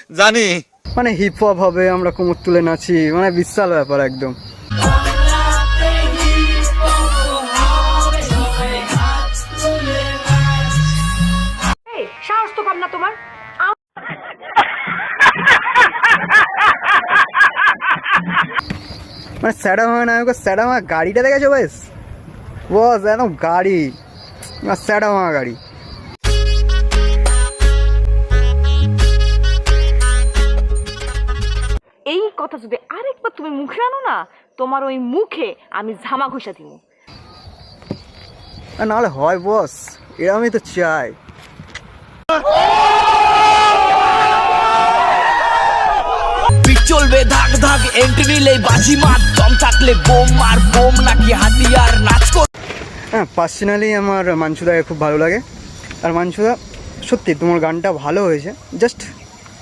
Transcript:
জানি। মানে hip hop হবে, আমরা কোমর তুলে নাচি, মানে বিশাল ব্যাপার একদম। সাহস তো কম না তোমার? মানে স্যাডা ভাঙা নায়কের স্যাডা ভাঙা গাড়িটা দেখেছো বেশ? বস একদম গাড়ি, স্যাডা ভাঙা গাড়ি। এই কথা যদি আরেকবার তুমি মুখে আনো না, তোমার ওই মুখে আমি ঝামা ঘষা দিব। নাহলে হয় বস, এরকমই তো চাই। চলবে ধাক ধাক, এন্ট্রি নিলেই বাজি মার, দম থাকলে বোম মার, বোম নাকি হাতিয়ার, নাচ কর। হ্যাঁ, পার্সোনালি আমার মানসুদাকে খুব ভালো লাগে। আর মানসুদা সত্যি তোমার গানটা ভালো হয়েছে, জাস্ট